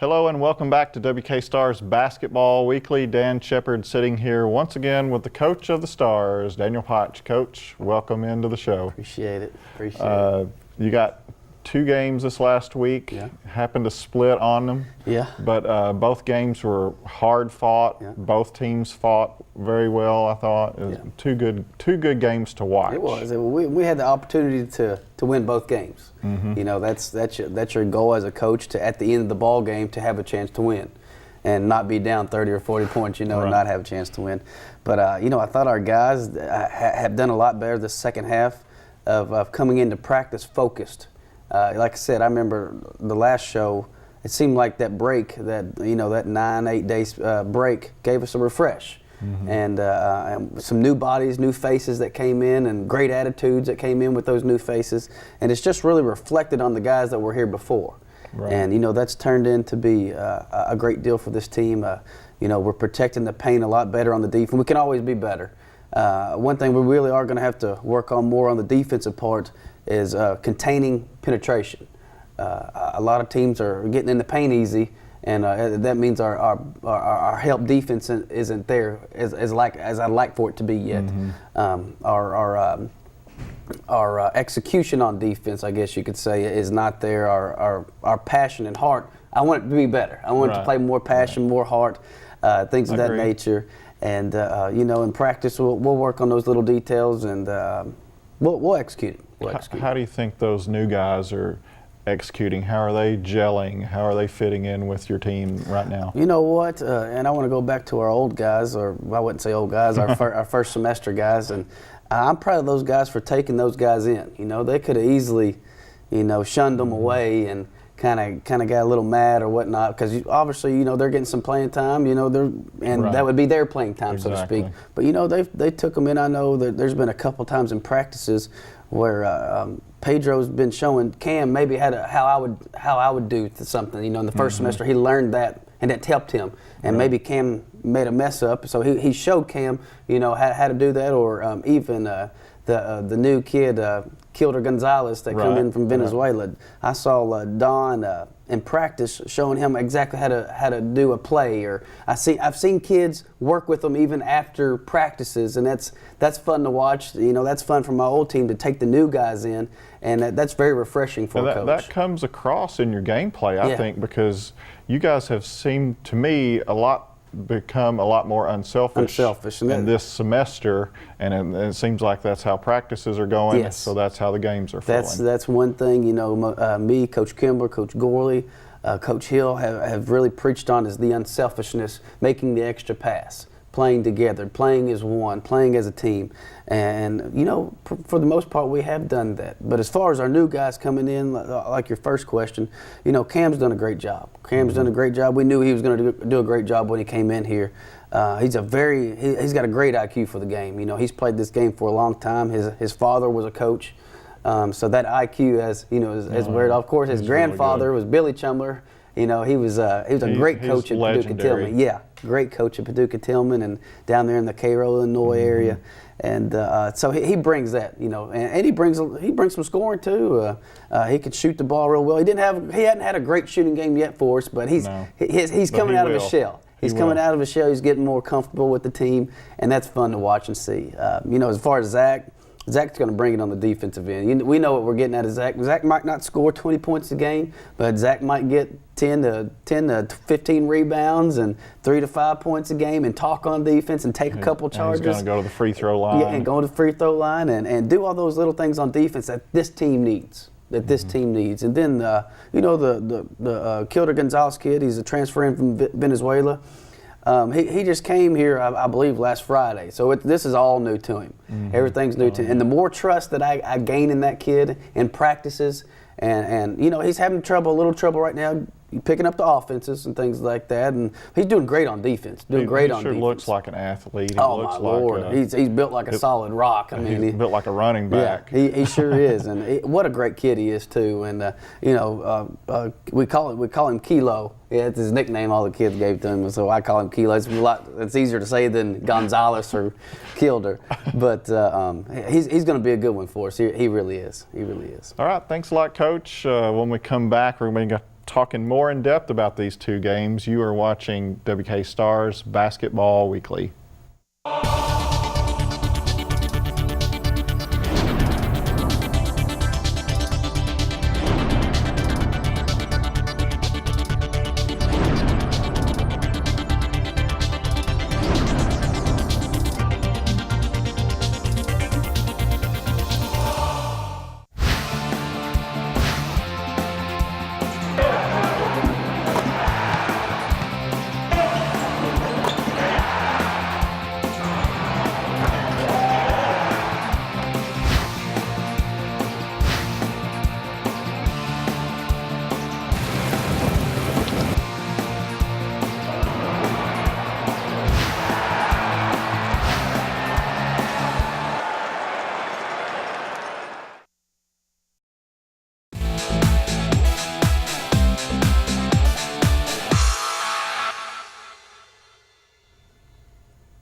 Hello and welcome back to WK Stars Basketball Weekly. Dan Sheppard sitting here once again with the coach of the Stars, Daniel Potch. Coach, welcome into the show. Appreciate it. You got 2 games this last week. Yeah. Happened to split on them. Yeah. But both games were hard fought. Yeah. Both teams fought very well, I thought. It was two good games to watch. It was. We had the opportunity to win both games. Mm-hmm. You know, that's your goal as a coach, to at the end of the ball game to have a chance to win, and not be down 30 or 40 points. You know, right. And not have a chance to win. But you know, I thought our guys have done a lot better the second half of coming into practice focused. Like I said, I remember the last show. It seemed like that break, that 9-8 days break, gave us a refresh, mm-hmm. and some new bodies, new faces that came in, and great attitudes that came in with those new faces, and it's just really reflected on the guys that were here before, right. And that's turned into be a great deal for this team. We're protecting the paint a lot better on the defense. We can always be better. One thing we really are going to have to work on more on the defensive part is containing penetration. A lot of teams are getting in the paint easy, and that means our help defense isn't there as I'd like for it to be yet. Mm-hmm. Our execution on defense, I guess you could say, is not there. Our passion and heart, I want it to be better. I want it to play more passion, right. More heart, things of that nature. And in practice, we'll work on those little details, and we'll execute it. How do you think those new guys are executing? How are they gelling? How are they fitting in with your team right now? You know what? And I want to go back to our old guys, or I wouldn't say old guys, our first semester guys. And I'm proud of those guys for taking those guys in. They could have easily, shunned them away and kind of got a little mad or whatnot, because obviously they're getting some playing time. Right. That would be their playing time, exactly. So to speak. But they took them in. I know that there's been a couple times in practices where Pedro's been showing Cam maybe how I would do something. In the first mm-hmm. semester he learned that, and that helped him. And right. Maybe Cam made a mess up, so he showed Cam how to do that. Or even the new kid Kilder Gonzalez that come in from Venezuela. Right. I saw Don in practice showing him exactly how to do a play. Or I've seen kids work with them even after practices, and that's fun to watch. That's fun for my old team to take the new guys in, and that's very refreshing for a coach. That comes across in your gameplay, I think, because you guys have seemed to me become a lot more unselfish in this semester, and it seems like that's how practices are going. Yes. So that's how the games are flowing. That's one thing. Me, Coach Kimbler, Coach Gorley, Coach Hill have really preached on, is the unselfishness, making the extra pass, playing together, playing as one, playing as a team. And for the most part we have done that. But as far as our new guys coming in, like your first question, Cam's done a great job. Cam's mm-hmm. done a great job. We knew he was going to do a great job when he came in here. He's got a great IQ for the game. He's played this game for a long time. His father was a coach, so that IQ has weird. Of course, his grandfather was Billy Chumler. He was a great coach at Paducah Tillman. Yeah, great coach at Paducah Tillman, and down there in the Cairo, Illinois mm-hmm. area. And so he brings that, and he brings some scoring too. He could shoot the ball real well. He hadn't had a great shooting game yet for us, but he's coming out of his shell. He's coming out of his shell. He's getting more comfortable with the team, and that's fun to watch and see. As far as Zach's going to bring it on the defensive end. We know what we're getting out of Zach. Zach might not score 20 points a game, but Zach might get 10 to 15 rebounds and 3 to 5 points a game, and talk on defense and take a couple charges. He's going to go to the free throw line. Yeah, and go to the free throw line and do all those little things on defense that this team needs. And then the Kilder Gonzalez kid, he's a transfer in from Venezuela. He just came here, I believe, last Friday. So this is all new to him. Mm-hmm. Everything's new to him. And the more trust that I gain in that kid in practices, and he's having a little trouble right now picking up the offenses and things like that. And he's doing great on defense. He looks like an athlete. He looks my Lord. He's built like a solid rock. He's built like a running back. Yeah, he sure is. And what a great kid he is too. And we call him Kilo. Yeah, it's his nickname all the kids gave to him, so I call him Kilo. It's easier to say than Gonzalez or Kilder. But he's going to be a good one for us. He really is. He really is. All right, thanks a lot, Coach. When we come back, we're going to talking more in depth about these two games. You are watching WK Stars Basketball Weekly.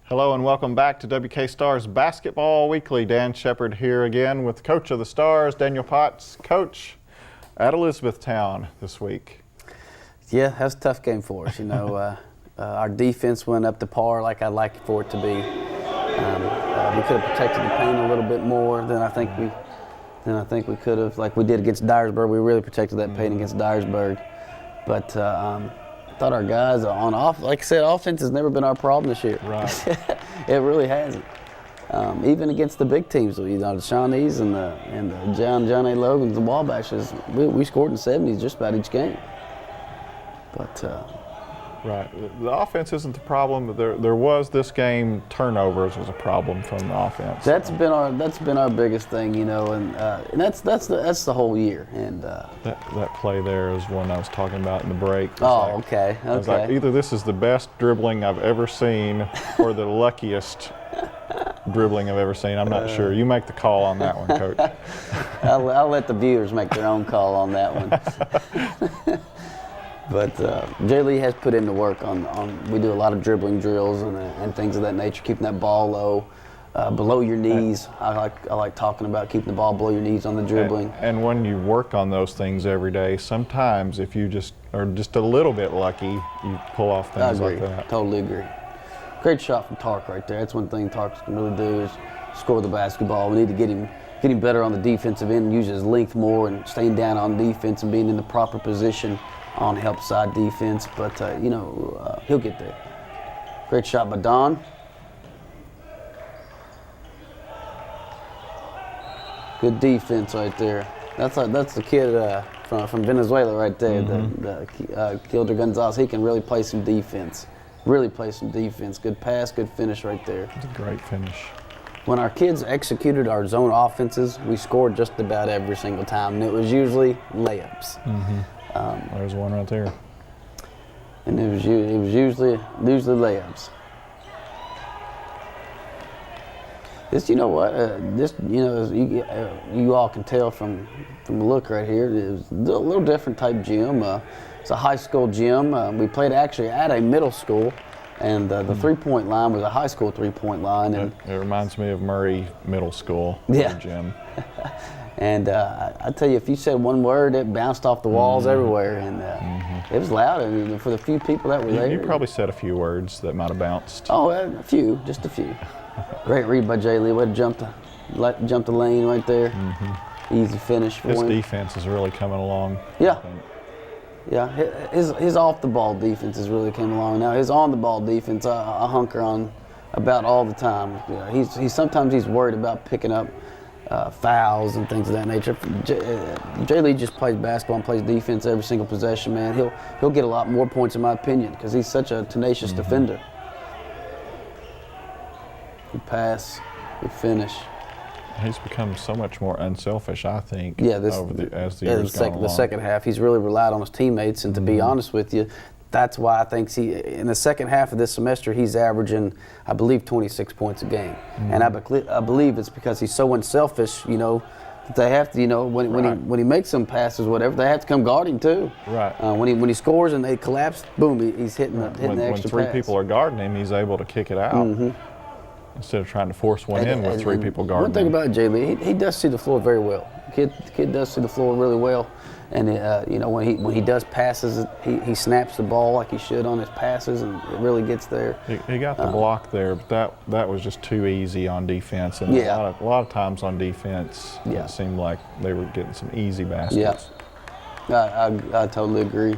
Hello and welcome back to WK Stars Basketball Weekly. Dan Sheppard here again with Coach of the Stars, Daniel Potts, coach at Elizabethtown this week. Yeah, that was a tough game for us. Our defense went up to par like I'd like for it to be. We could have protected the paint a little bit more than I think we could have. Like we did against Dyersburg, we really protected that paint against Dyersburg. But I thought our guys on off, like I said, offense has never been our problem this year. Right. It really hasn't. Even against the big teams, the Shawnees and the John A. Logans, the Wabashes, we scored in 70s just about each game. But right, the offense isn't the problem. There was this game, turnovers was a problem from the offense. That's been our biggest thing, and that's the whole year. And that play there is one I was talking about in the break. Okay. I was like, either this is the best dribbling I've ever seen or the luckiest dribbling I've ever seen. I'm not sure. You make the call on that one, Coach. I'll let the viewers make their own call on that one. But Jay Lee has put in the work on we do a lot of dribbling drills and things of that nature, keeping that ball low, below your knees. I like talking about keeping the ball below your knees on the dribbling. And when you work on those things every day, sometimes if you just are just a little bit lucky, you pull off things like that. Totally agree. Great shot from Tark right there. That's one thing Tark can really do is score the basketball. We need to get him better on the defensive end, use his length more, and staying down on defense and being in the proper position on help side defense, but he'll get there. Great shot by Don. Good defense right there. That's the kid from Venezuela right there, the Gilder Gonzalez. He can really play some defense. Good pass, good finish right there. It's a great finish. When our kids executed our zone offenses, we scored just about every single time, and it was usually layups. There's one right there. And it was usually layups. This, you all can tell from the look right here, it was a little different type gym. It's a high school gym. We played actually at a middle school, and the three-point line was a high school three-point line. And it reminds me of Murray Middle School gym. And I tell you, if you said one word, it bounced off the walls everywhere, and it was loud. I mean, for the few people that were there. You probably said a few words that might have bounced. Oh, just a few. Great read by Jay Lee. Way to jump the lane right there. Easy finish for him. His defense is really coming along. Yeah. His off the ball defense has really came along. Now his on the ball defense, I hunker on about all the time. Sometimes he's worried about picking up fouls and things of that nature. Jay Lee just plays basketball and plays defense every single possession, man. He'll get a lot more points in my opinion because he's such a tenacious defender. Good pass, good finish. He's become so much more unselfish, I think, as the years gone along. The second half, he's really relied on his teammates, and to be honest with you, that's why I think in the second half of this semester, he's averaging, I believe, 26 points a game. And I believe it's because he's so unselfish, that they have to, when he makes some passes, whatever, they have to come guard him too. Right. When he scores and they collapse, boom, he's hitting the extra pass. When three people are guarding him, he's able to kick it out. instead of trying to force one in with three people guarding. One thing about Jay Lee, he does see the floor very well. The kid does see the floor really well, and you know, when he does passes, he snaps the ball like he should on his passes, and it really gets there. He got the block there, but that was just too easy on defense, and a lot of times on defense, it seemed like they were getting some easy baskets. Yeah, I totally agree.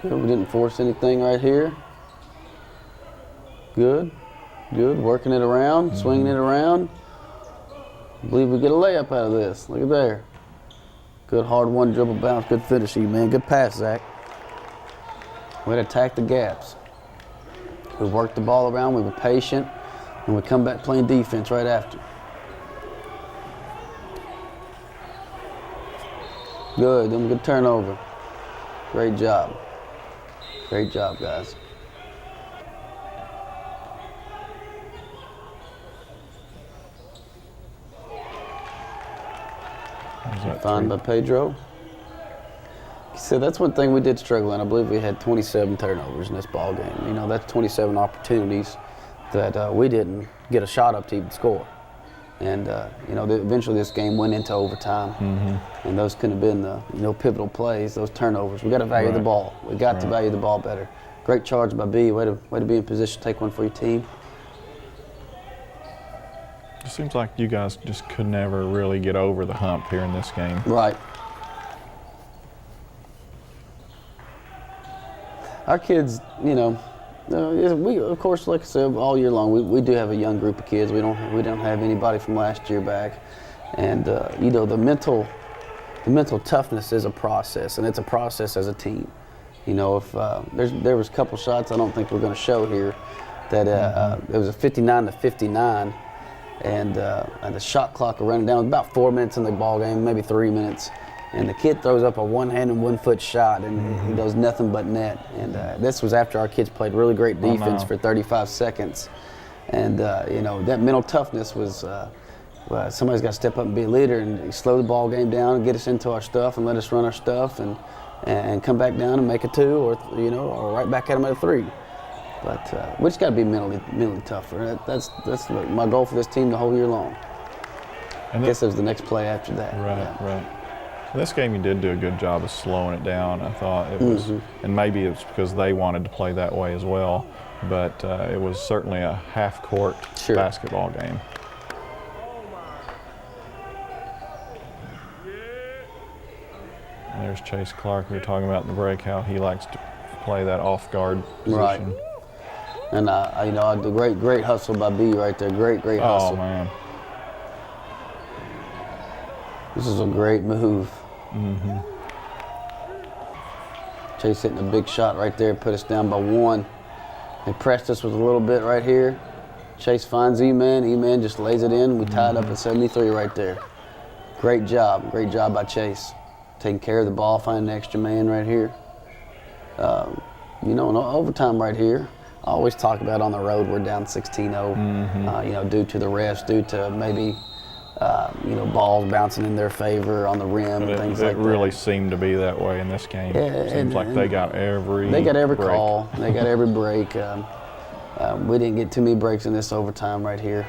Good. We didn't force anything right here. Good. Working it around, swinging it around. I believe we get a layup out of this. Look at there. Good hard one dribble bounce. Good finishing, man. Good pass, Zach. Way to attack the gaps. We worked the ball around. We were patient, and we come back playing defense right after. Good. Then good turnover. Great job. Great job, guys. Found by Pedro. So that's one thing we did struggle in. I believe we had 27 turnovers in this ball game. You know, that's 27 opportunities that we didn't get a shot up to even score. And you know, eventually this game went into overtime, and those could have been the pivotal plays. Those turnovers. We got to value the ball. We got to value the ball better. Great charge by B. Way to be in position to take one for your team. It seems like you guys just could never really get over the hump here in this game. Right. Our kids, you know, we of course, like I said, all year long, we do have a young group of kids. We don't have anybody from last year back, and you know, the mental toughness is a process, and it's a process as a team. You know, if there was a couple shots I don't think we're going to show here, that it was a 59-59. And the shot clock are running down. About 4 minutes in the ball game, maybe 3 minutes, and the kid throws up a one-hand and one-foot shot, and he does nothing but net. And this was after our kids played really great defense for 35 seconds. And you know, that mental toughness was somebody's got to step up and be a leader and slow the ball game down and get us into our stuff and let us run our stuff and come back down and make a two, or or right back at them at a three. But we just got to be mentally tougher. That's my goal for this team the whole year long. And I guess it was the next play after that. Right. In this game, you did do a good job of slowing it down. I thought it was, and maybe it's because they wanted to play that way as well. But it was certainly a half-court basketball game. And there's Chase Clark. We were talking about in the break how he likes to play that off-guard position. Right. And you know, the great hustle by B right there. Great hustle. Oh man, this is a great move. Chase hitting a big shot right there, put us down by one. They pressed us with a little bit right here. Chase finds E-Man. E-Man just lays it in. We tied up at 73 right there. Great job by Chase, taking care of the ball, finding an extra man right here. You know, in overtime right here. I always talk about on the road we're down 16-0, you know, due to the refs, due to maybe, you know, balls bouncing in their favor on the rim and things like that. It really seemed to be that way in this game. It seems like they got every call. They got every break. We didn't get too many breaks in this overtime right here,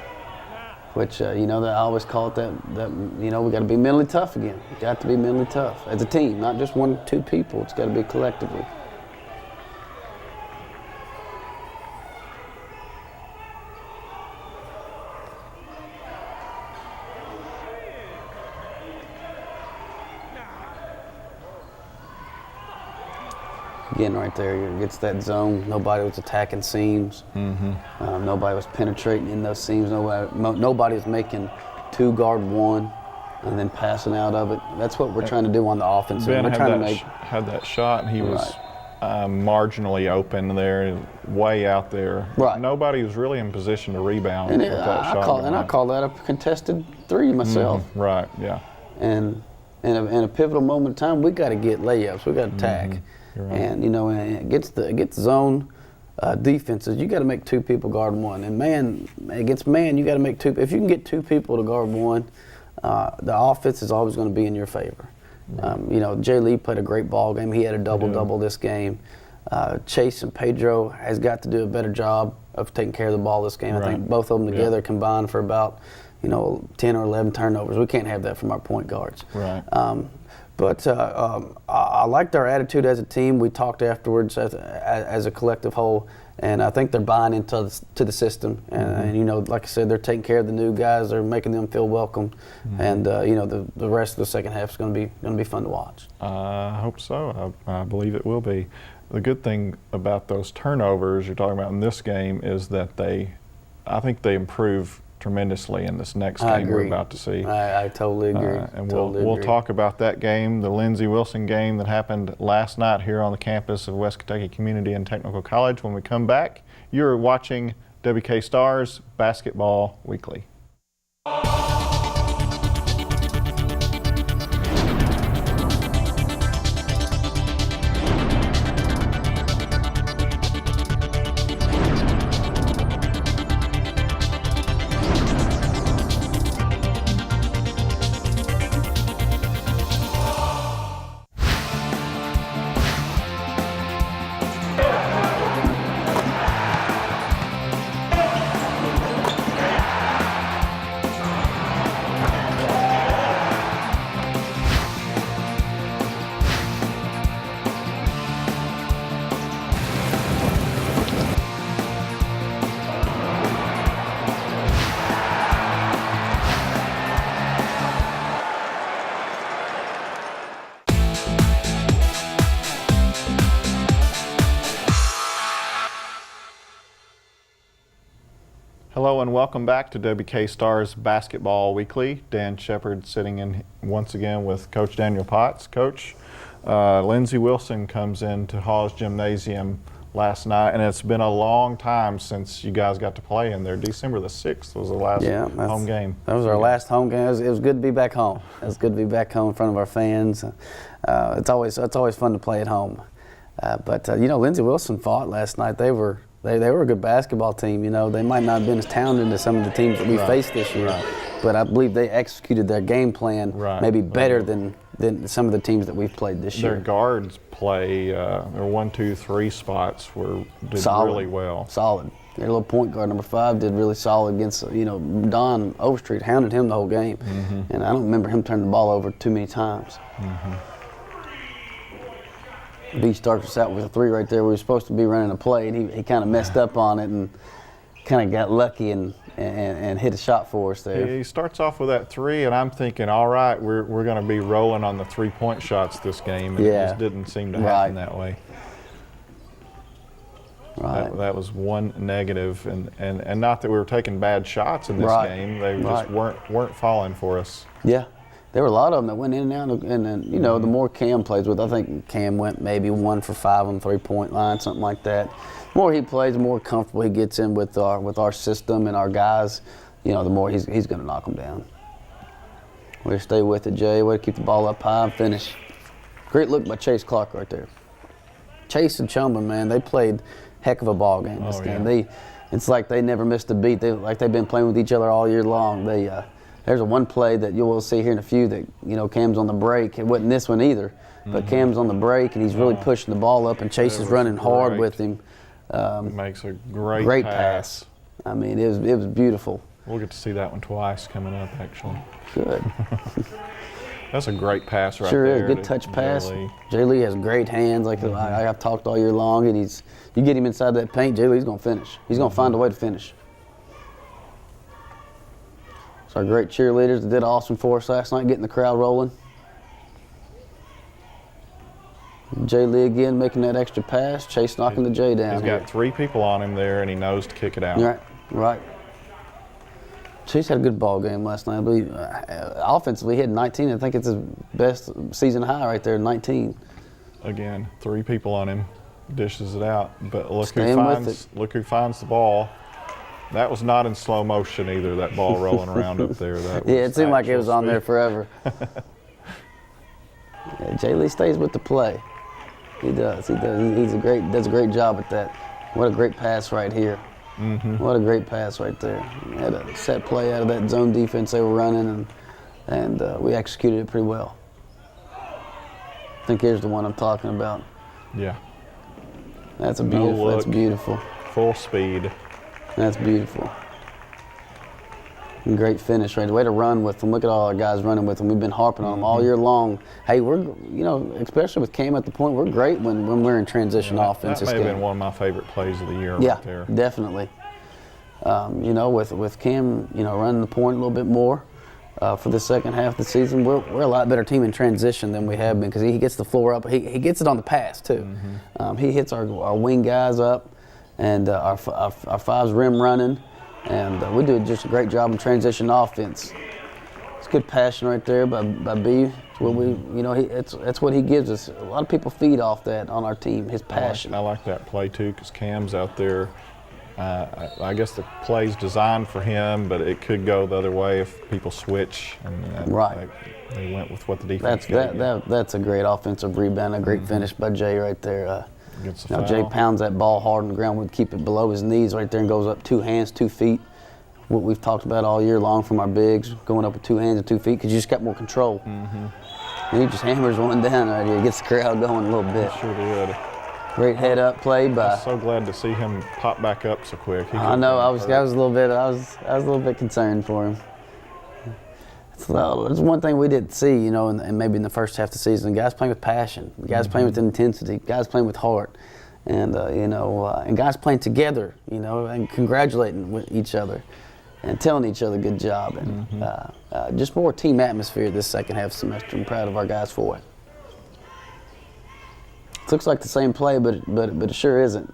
which, you know, I always call it that, you know, we got to be mentally tough again. We got to be mentally tough as a team, not just one, two people. It's got to be collectively. Again, right there, it gets that zone. Nobody was attacking seams. Nobody was penetrating in those seams. Nobody was making 2-guard-1 and then passing out of it. That's what we're trying to do on the offense. Ben had that shot, and he was marginally open there, way out there. Right. Nobody was really in position to rebound with that shot. I call that a contested three myself. Right, yeah. And in a pivotal moment in time, we got to get layups. We got to attack. Right. And you know, and it gets zone defenses. You got to make two people guard one. And man, against man, you got to make two. If you can get two people to guard one, the offense is always going to be in your favor. You know, Jay Lee played a great ball game. He had a double-double this game. Chase and Pedro has got to do a better job of taking care of the ball this game. Right. I think both of them together combined for about 10 or 11 turnovers. We can't have that from our point guards. Right. But I liked our attitude as a team. We talked afterwards as a collective whole, and I think they're buying into the system. And like I said, they're taking care of the new guys. They're making them feel welcome. And the rest of the second half is going to be fun to watch. I hope so. I believe it will be. The good thing about those turnovers you're talking about in this game is that I think they improve tremendously in this next game we're about to see. I totally agree. And we'll talk about that game, the Lindsey Wilson game that happened last night here on the campus of West Kentucky Community and Technical College. When we come back, you're watching WK Stars Basketball Weekly. Hello and welcome back to WK Stars Basketball Weekly. Dan Sheppard sitting in once again with Coach Daniel Potts. Coach, Lindsey Wilson comes into Hall's Gymnasium last night, and it's been a long time since you guys got to play in there. December the 6th was the last home game. That was our last home game. It was good to be back home. It was good to be back home in front of our fans. It's always fun to play at home. But Lindsey Wilson fought last night. They were a good basketball team. They might not have been as talented as some of the teams that we faced this year, but I believe they executed their game plan maybe better than some of the teams that we've played this year. Their guards play, their 1, 2, 3 spots did solid, really well. Solid. Their little point guard, number 5, did really solid against, Don Overstreet hounded him the whole game. And I don't remember him turning the ball over too many times. B starts us out with a 3 right there. We were supposed to be running a play, and he kind of messed up on it and kind of got lucky and hit a shot for us there. He starts off with that 3, and I'm thinking, all right, we're going to be rolling on the 3-point shots this game. And it just didn't seem to happen that way. That was one negative, and not that we were taking bad shots in this game. They just weren't falling for us. Yeah. There were a lot of them that went in and out, and then, the more Cam plays with, I think Cam went maybe 1 for 5 on the 3-point line, something like that. The more he plays, the more comfortable he gets in with our system and our guys, the more he's going to knock them down. Way to stay with it, Jay. Way to keep the ball up high and finish. Great look by Chase Clark right there. Chase and Chumban, man, they played heck of a ball game this game. It's like they never missed a beat. They've been playing with each other all year long. There's one play that you will see here in a few that, Cam's on the break. It wasn't this one either, but Cam's on the break, and he's really pushing the ball up, and Chase is running hard with him. Makes a great pass. I mean, it was beautiful. We'll get to see that one twice coming up, actually. Good. That's a great pass right there. Sure is. Good touch pass. Jay Lee has great hands. I've talked all year long, and you get him inside that paint, Jay Lee's going to finish. He's going to find a way to finish. Our great cheerleaders that did awesome for us last night, getting the crowd rolling. Jay Lee again making that extra pass. Chase knocking the J down. He's got 3 people on him there, and he knows to kick it out. Right. Chase had a good ball game last night. I believe offensively, he had 19. I think it's his best season high right there, 19. Again, 3 people on him, dishes it out. But look who finds the ball. That was not in slow motion either, that ball rolling around up there. It seemed like it was on there forever. Jay Lee stays with the play. He does. He does a great job at that. What a great pass right here. What a great pass right there. We had a set play out of that zone defense they were running, and we executed it pretty well. I think here's the one I'm talking about. Yeah. That's beautiful. No look, that's beautiful. Full speed. That's beautiful. And great finish, right? The way to run with them. Look at all our guys running with them. We've been harping on them all year long. Hey, we're, especially with Cam at the point, we're great when we're in transition offense. That may have been one of my favorite plays of the year right there. Yeah, definitely. With Cam, running the point a little bit more for the second half of the season, we're a lot better team in transition than we have been because he gets the floor up. He gets it on the pass, too. He hits our wing guys up and our fives rim running. And we do just a great job in transition offense. It's good passion right there by B. It's what that's what he gives us. A lot of people feed off that on our team, his passion. I like that play too, because Cam's out there. I guess the play's designed for him, but it could go the other way if people switch. And right. They went with what the defense That's a great offensive rebound, a great finish by Jay right there. Jay foul. pounds that ball hard on the ground. We'd keep it below his knees right there and goes up 2 hands, 2 feet. What we've talked about all year long from our bigs, going up with 2 hands and 2 feet because you just got more control. And he just hammers one down right here. Gets the crowd going a little bit. He sure did. Great head up play by. I'm so glad to see him pop back up so quick. I know. I was a little bit concerned for him. It's one thing we didn't see, and maybe in the first half of the season. Guys playing with passion, guys playing with intensity, guys playing with heart, and and guys playing together, and congratulating with each other, and telling each other good job, and just more team atmosphere this second half semester. I'm proud of our guys for it. It looks like the same play, but it sure isn't.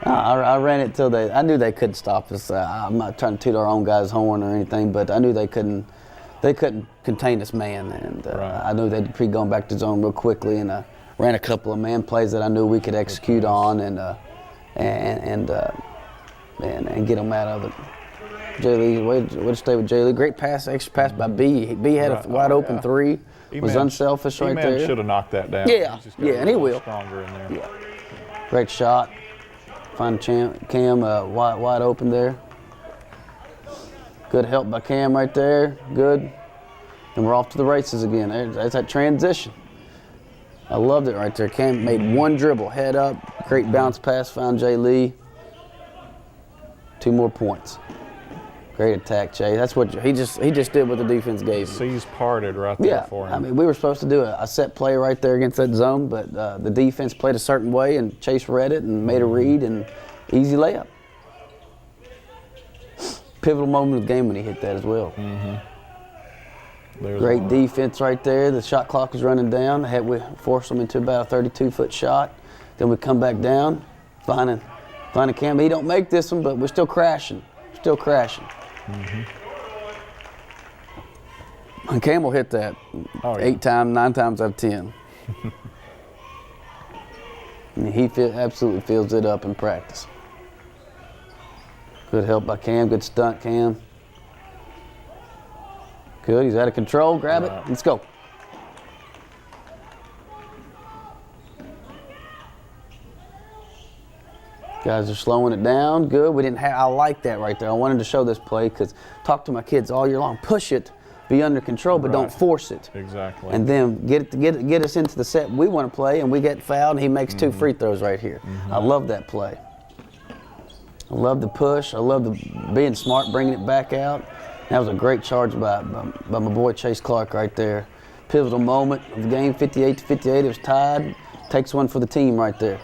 I ran it till I knew they couldn't stop us. I'm not trying to toot our own guys' horn or anything, but I knew they couldn't contain this man, and I knew they'd be going back to zone real quickly, and ran a couple of man plays that I knew we could execute on, and get them out of it. Jay Lee, way to stay with Jay Lee. Great pass, extra pass by B. B had a wide open three. Was unselfish right there. Should have knocked that down. Yeah, and he will. Stronger in there. Yeah, great shot. Find Cam wide open there. Good help by Cam right there. Good. And we're off to the races again. There's that transition. I loved it right there. Cam made one dribble, head up. Great bounce pass, found Jay Lee. 2 more points. Great attack, Jay. That's what he just did what the defense gave him. Seas parted right there for him. I mean, we were supposed to do a set play right there against that zone, but the defense played a certain way, and Chase read it and made a read, and easy layup. Pivotal moment of the game when he hit that as well. Great defense right there. The shot clock was running down. We forced them into about a 32-foot shot. Then we come back down, finding Cam. He don't make this one, but we're still crashing. And Cam will hit that 8 times, 9 times out of 10. And he absolutely fills it up in practice. Good help by Cam. Good stunt, Cam. Good. He's out of control. Grab it. Let's go. Guys are slowing it down. Good. I like that right there. I wanted to show this play because talk to my kids all year long. Push it, be under control, but don't force it. Exactly. And then get us into the set we want to play, and we get fouled, and he makes 2 free throws right here. I love that play. I love the push. I love the being smart, bringing it back out. That was a great charge by my boy Chase Clark right there. Pivotal moment of the game, 58-58. It was tied. Takes one for the team right there.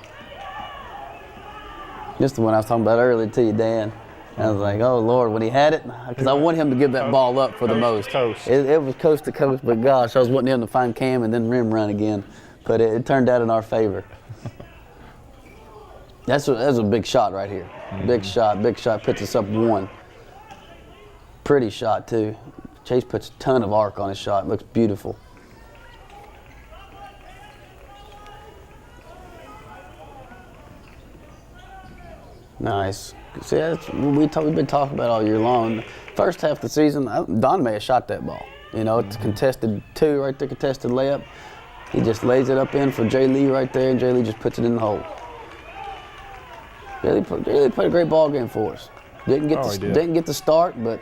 Just the one I was talking about earlier to you, Dan. I was like, oh, Lord, when he had it, because I want him to give that ball up for the most. It was coast to coast, but gosh, I was wanting him to find Cam and then rim run again. But it turned out in our favor. That's a big shot right here. Big shot, puts us up 1. Pretty shot, too. Chase puts a ton of arc on his shot. It looks beautiful. Nice. See, that's what we've been talking about all year long. First half of the season, Don may have shot that ball. It's contested 2 right there, contested layup. He just lays it up in for Jay Lee right there, and Jay Lee just puts it in the hole. Jay Lee played a great ball game for us. Didn't get the start, but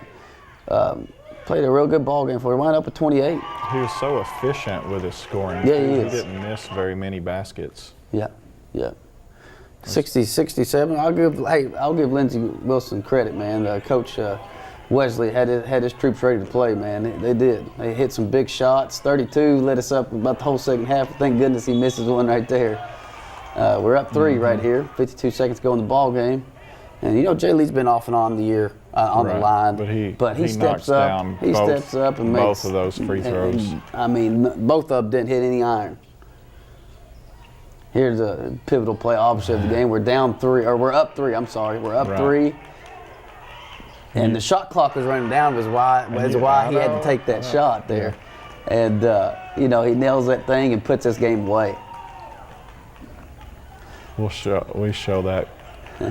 played a real good ball game for us. Wound up at 28. He was so efficient with his scoring. Yeah, he is. He didn't miss very many baskets. Yeah. Yeah. 60, 67. I'll give Lindsey Wilson credit, man. Coach Wesley had his troops ready to play, man. They did. They hit some big shots. 32 led us up about the whole second half. Thank goodness he misses one right there. We're up 3 right here. 52 seconds to go in the ball game. And you know, Jay Lee's been off and on the year on the line, but he steps up. He steps up and makes both of those free throws. I mean, both of them didn't hit any iron. Here's a pivotal play, obviously, of the game. We're down 3, or we're up 3. I'm sorry, we're up 3. And the shot clock was running down. Is why he had to take that shot there. And you know, he nails that thing and puts this game away. We show that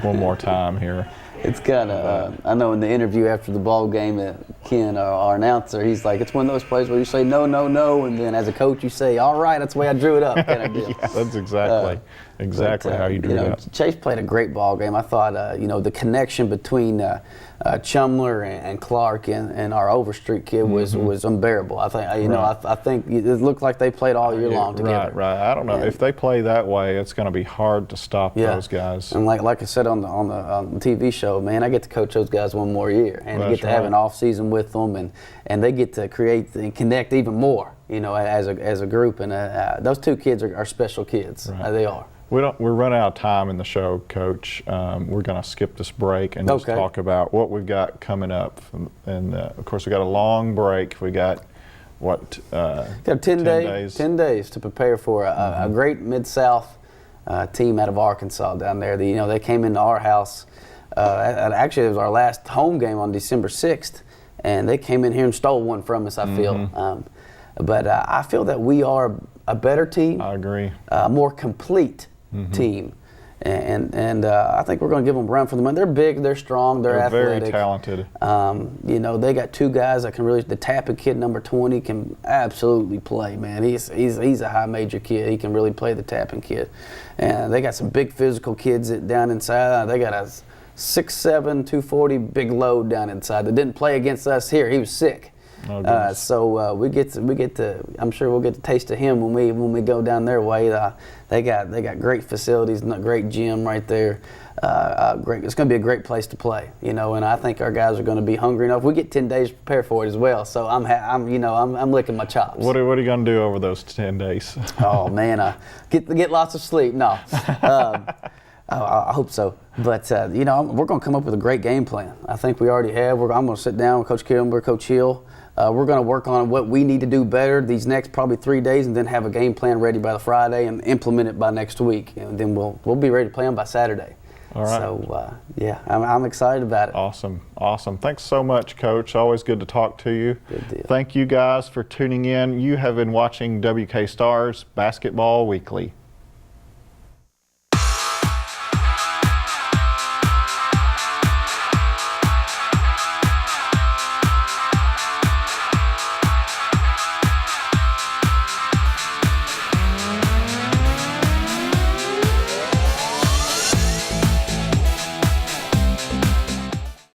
one more time here. It's kind of, I know in the interview after the ball game, Ken, our announcer, he's like, it's one of those plays where you say no, no, no, and then as a coach you say, all right, that's the way I drew it up. Kind of deal. Yeah, that's exactly how you drew it up. Chase played a great ball game. I thought, you know, the connection between Chumler and Clark and our Overstreet kid was unbearable. I think, you know, I think it looked like they played all year long together. Right. I don't know if they play that way, it's going to be hard to stop those guys. And like I said on the TV show, man, I get to coach those guys one more year, and get to have an off season with them, and they get to create and connect even more, you know, as a group. And those two kids are special kids. Right. They are. We're running out of time in the show, Coach. We're going to skip this break and just talk about what we've got coming up. And of course, we got a long break. We got what? Got 10 days. 10 days to prepare for a great Mid-South team out of Arkansas down there. They came into our house. Actually, it was our last home game on December 6th, and they came in here and stole one from us, I feel. But I feel that we are a better team. I agree. A more complete team. And I think we're going to give them a run for the money. They're big, they're strong, they're athletic. Very talented. You know, they got 2 guys that can really. The tapping kid, number 20, can absolutely play, man. He's a high major kid. He can really play the tapping kid. And they got some big physical kids down inside. They got a 6'7", 240 big load down inside that didn't play against us here. He was sick. So we get to. I'm sure we'll get to taste of him when we go down their way. They got great facilities, and a great gym right there. Great. It's going to be a great place to play, you know. And I think our guys are going to be hungry enough. We get 10 days to prepare for it as well. So I'm licking my chops. What are you going to do over those 10 days? Oh man, get lots of sleep. No. I hope so. But, you know, we're going to come up with a great game plan. I think we already have. I'm going to sit down with Coach Kimber, Coach Hill. We're going to work on what we need to do better these next probably 3 days, and then have a game plan ready by the Friday and implement it by next week. And then we'll be ready to play them by Saturday. All right. So, yeah, I'm excited about it. Awesome. Thanks so much, Coach. Always good to talk to you. Good deal. Thank you guys for tuning in. You have been watching WK Stars Basketball Weekly.